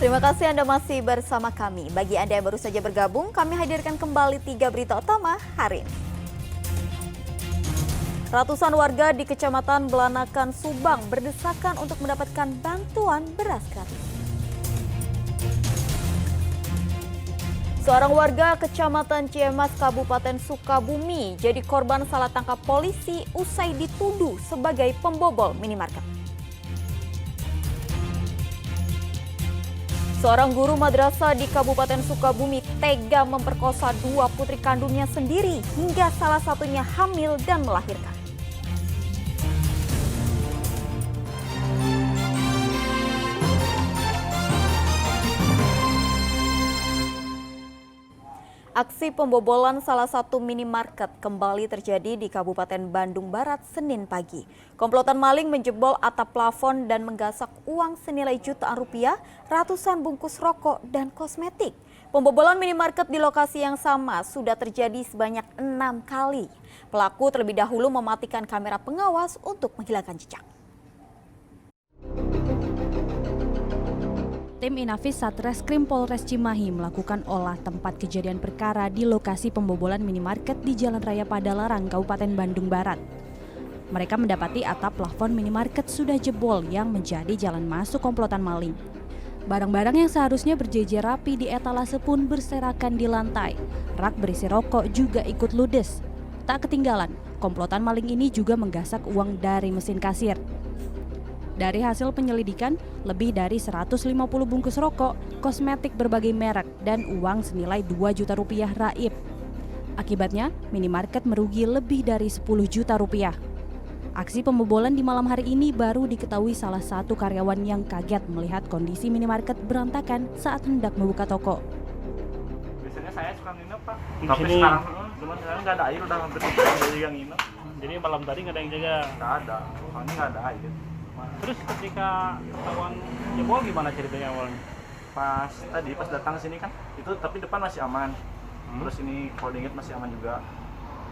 Terima kasih Anda masih bersama kami. Bagi Anda yang baru saja bergabung, kami hadirkan kembali 3 berita utama hari ini. Ratusan warga di Kecamatan Belanakan, Subang berdesakan untuk mendapatkan bantuan beras gratis. Seorang warga Kecamatan Ciemas, Kabupaten Sukabumi jadi korban salah tangkap polisi usai dituduh sebagai pembobol minimarket. Seorang guru madrasah di Kabupaten Sukabumi tega memperkosa 2 putri kandungnya sendiri hingga salah satunya hamil dan melahirkan. Aksi pembobolan salah satu minimarket kembali terjadi di Kabupaten Bandung Barat Senin pagi. Komplotan maling menjebol atap plafon dan menggasak uang senilai jutaan rupiah, ratusan bungkus rokok dan kosmetik. Pembobolan minimarket di lokasi yang sama sudah terjadi sebanyak 6 kali. Pelaku terlebih dahulu mematikan kamera pengawas untuk menghilangkan jejak. Tim Inafis Satreskrim Polres Cimahi melakukan olah tempat kejadian perkara di lokasi pembobolan minimarket di Jalan Raya Padalarang, Kabupaten Bandung Barat. Mereka mendapati atap plafon minimarket sudah jebol yang menjadi jalan masuk komplotan maling. Barang-barang yang seharusnya berjejer rapi di etalase pun berserakan di lantai. Rak berisi rokok juga ikut ludes. Tak ketinggalan, komplotan maling ini juga menggasak uang dari mesin kasir. Dari hasil penyelidikan, lebih dari 150 bungkus rokok, kosmetik berbagai merek, dan uang senilai 2 juta rupiah raib. Akibatnya, minimarket merugi lebih dari 10 juta rupiah. Aksi pembobolan di malam hari ini baru diketahui salah satu karyawan yang kaget melihat kondisi minimarket berantakan saat hendak membuka toko. Biasanya saya suka nginep, Pak. Di Tapi sini. sekarang nggak ada air, udah hampir dari yang nginep. Jadi malam tadi nggak ada yang jaga. Nggak ada, soalnya nggak ada air. Terus ketika ketahuan jebol gimana ceritanya awalnya? Pas datang sini kan, itu tapi depan masih aman. Terus ini kalau diinget masih aman juga.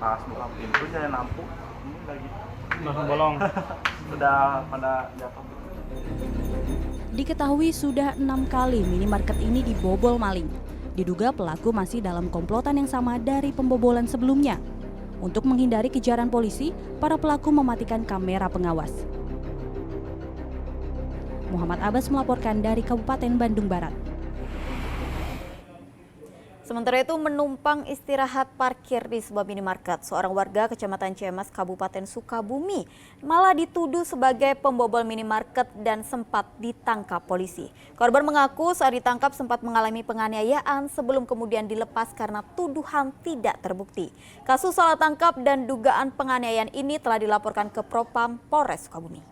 Pas buka pintu jalan lampu, ini lagi Langsung bolong. udah pada jatuh. Diketahui sudah 6 kali minimarket ini dibobol maling. Diduga pelaku masih dalam komplotan yang sama dari pembobolan sebelumnya. Untuk menghindari kejaran polisi, para pelaku mematikan kamera pengawas. Muhammad Abbas melaporkan dari Kabupaten Bandung Barat. Sementara itu menumpang istirahat parkir di sebuah minimarket, seorang warga Kecamatan Ciemas, Kabupaten Sukabumi malah dituduh sebagai pembobol minimarket dan sempat ditangkap polisi. Korban mengaku saat ditangkap sempat mengalami penganiayaan sebelum kemudian dilepas karena tuduhan tidak terbukti. Kasus salah tangkap dan dugaan penganiayaan ini telah dilaporkan ke Propam Polres Sukabumi.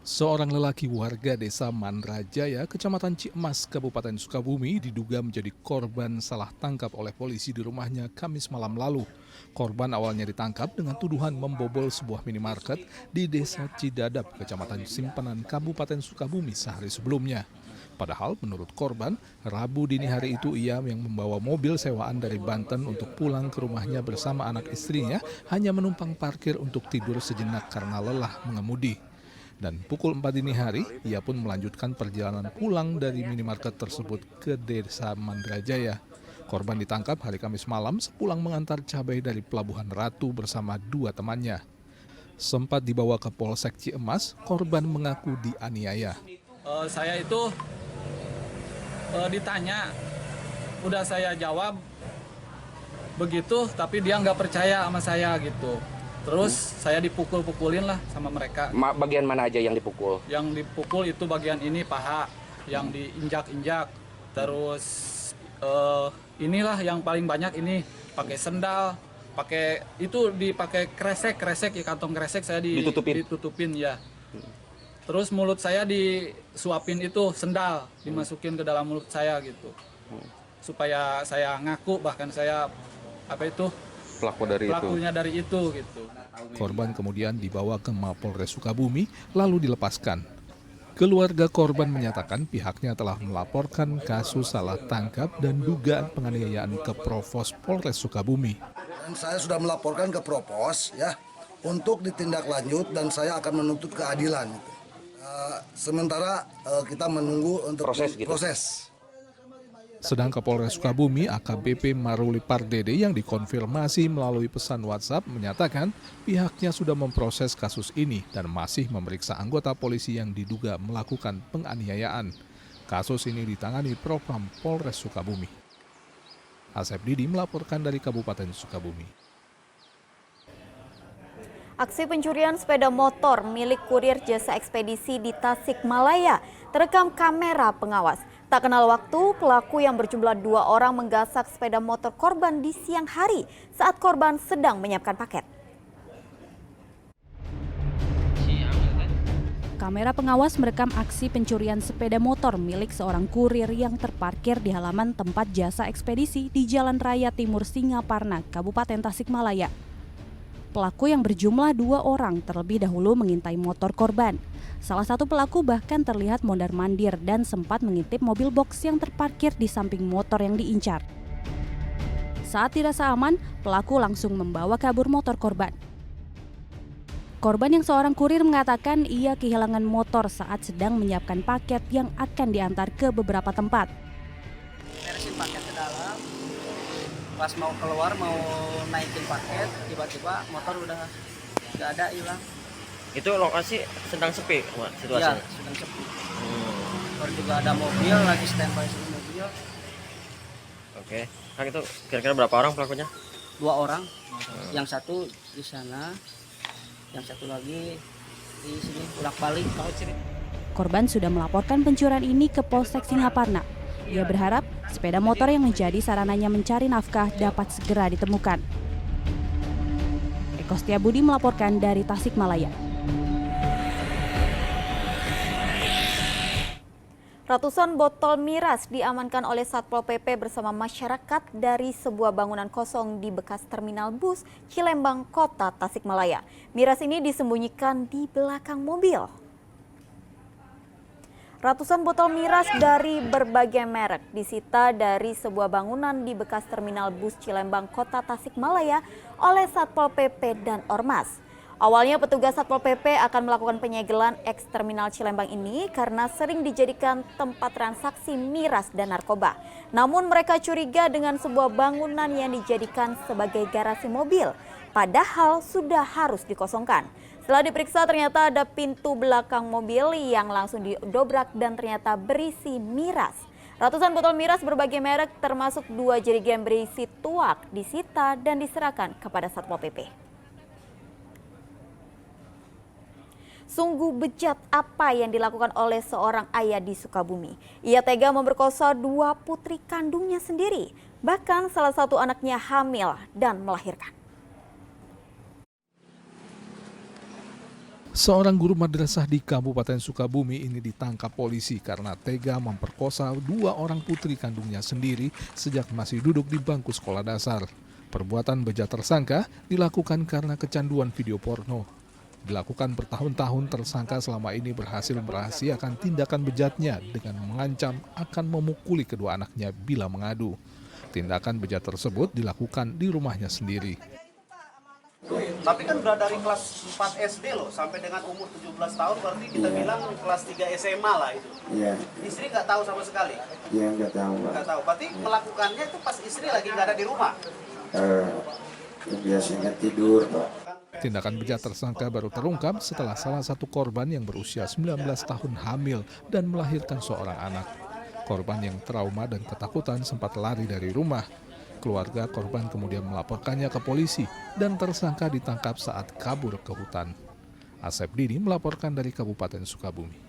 Seorang lelaki warga desa Mandrajaya, Kecamatan Ciemas, Kabupaten Sukabumi diduga menjadi korban salah tangkap oleh polisi di rumahnya Kamis malam lalu. Korban awalnya ditangkap dengan tuduhan membobol sebuah minimarket di desa Cidadap, Kecamatan Simpanan, Kabupaten Sukabumi sehari sebelumnya. Padahal menurut korban, Rabu dini hari itu ia yang membawa mobil sewaan dari Banten untuk pulang ke rumahnya bersama anak istrinya hanya menumpang parkir untuk tidur sejenak karena lelah mengemudi. Dan pukul 4 dini hari, ia pun melanjutkan perjalanan pulang dari minimarket tersebut ke desa Mandrajaya. Korban ditangkap hari Kamis malam sepulang mengantar cabai dari Pelabuhan Ratu bersama 2 temannya. Sempat dibawa ke Polsek Ciemas, korban mengaku dianiaya. Saya itu ditanya, udah saya jawab begitu, tapi dia nggak percaya sama saya gitu. Terus saya dipukul-pukulin lah sama mereka. Bagian mana aja yang dipukul? Yang dipukul itu bagian ini paha, yang diinjak-injak. Terus inilah yang paling banyak ini pakai sendal, pakai itu dipakai kresek ya, kantong kresek saya ditutupin ya. Terus mulut saya disuapin itu sendal, dimasukin ke dalam mulut saya gitu. Supaya saya ngaku, bahkan saya pelakunya dari itu gitu. Korban kemudian dibawa ke Mapolres Sukabumi lalu dilepaskan. Keluarga korban menyatakan pihaknya telah melaporkan kasus salah tangkap dan dugaan penganiayaan ke Provos Polres Sukabumi. Dan saya sudah melaporkan ke Propos ya untuk ditindaklanjut dan saya akan menuntut keadilan. Sementara kita menunggu untuk proses. Sedang Kapolres Sukabumi AKBP Maruli Pardede yang dikonfirmasi melalui pesan WhatsApp menyatakan pihaknya sudah memproses kasus ini dan masih memeriksa anggota polisi yang diduga melakukan penganiayaan. Kasus ini ditangani Propam Polres Sukabumi. Asep Didi melaporkan dari Kabupaten Sukabumi. Aksi pencurian sepeda motor milik kurir jasa ekspedisi di Tasikmalaya terekam kamera pengawas. Tak kenal waktu, pelaku yang berjumlah 2 orang menggasak sepeda motor korban di siang hari saat korban sedang menyiapkan paket. Kamera pengawas merekam aksi pencurian sepeda motor milik seorang kurir yang terparkir di halaman tempat jasa ekspedisi di Jalan Raya Timur Singaparna, Kabupaten Tasikmalaya. Pelaku yang berjumlah 2 orang terlebih dahulu mengintai motor korban. Salah satu pelaku bahkan terlihat mondar-mandir dan sempat mengintip mobil box yang terparkir di samping motor yang diincar. Saat dirasa aman, pelaku langsung membawa kabur motor korban. Korban yang seorang kurir mengatakan ia kehilangan motor saat sedang menyiapkan paket yang akan diantar ke beberapa tempat. Beresin paket ke dalam, pas mau keluar mau naikin paket, tiba-tiba motor udah nggak ada, hilang. Itu lokasi sedang sepi situasinya? Iya, sedang sepi. Baru juga ada mobil lagi standby di mobil. Oke, Kang, itu kira-kira berapa orang pelakunya? 2 orang, yang satu di sana, yang satu lagi di sini bolak-balik. Korban sudah melaporkan pencurian ini ke Polsek Singaparna. Ia berharap sepeda motor yang menjadi sarananya mencari nafkah dapat segera ditemukan. Eko Setiabudi melaporkan dari Tasikmalaya. Ratusan botol miras diamankan oleh Satpol PP bersama masyarakat dari sebuah bangunan kosong di bekas terminal bus Cilembang, Kota Tasikmalaya. Miras ini disembunyikan di belakang mobil. Ratusan botol miras dari berbagai merek disita dari sebuah bangunan di bekas terminal bus Cilembang, Kota Tasikmalaya oleh Satpol PP dan Ormas. Awalnya petugas Satpol PP akan melakukan penyegelan eks-terminal Cilembang ini karena sering dijadikan tempat transaksi miras dan narkoba. Namun mereka curiga dengan sebuah bangunan yang dijadikan sebagai garasi mobil, padahal sudah harus dikosongkan. Setelah diperiksa ternyata ada pintu belakang mobil yang langsung didobrak dan ternyata berisi miras. Ratusan botol miras berbagai merek termasuk 2 jerigen berisi tuak disita dan diserahkan kepada Satpol PP. Sungguh bejat apa yang dilakukan oleh seorang ayah di Sukabumi. Ia tega memperkosa 2 putri kandungnya sendiri. Bahkan salah satu anaknya hamil dan melahirkan. Seorang guru madrasah di Kabupaten Sukabumi ini ditangkap polisi karena tega memperkosa 2 orang putri kandungnya sendiri sejak masih duduk di bangku sekolah dasar. Perbuatan bejat tersangka dilakukan karena kecanduan video porno. Dilakukan bertahun-tahun, tersangka selama ini berhasil merahasiakan tindakan bejatnya dengan mengancam akan memukuli kedua anaknya bila mengadu. Tindakan bejat tersebut dilakukan di rumahnya sendiri. Tapi kan udah dari kelas 4 SD loh, sampai dengan umur 17 tahun berarti kita bilang kelas 3 SMA lah itu. Iya. Istri nggak tahu sama sekali? Iya, nggak tahu. Nggak tahu, berarti melakukannya itu pas istri lagi nggak ada di rumah? Biasanya tidur, Pak. Tindakan bejat tersangka baru terungkap setelah salah satu korban yang berusia 19 tahun hamil dan melahirkan seorang anak. Korban yang trauma dan ketakutan sempat lari dari rumah. Keluarga korban kemudian melaporkannya ke polisi dan tersangka ditangkap saat kabur ke hutan. Asep Didi melaporkan dari Kabupaten Sukabumi.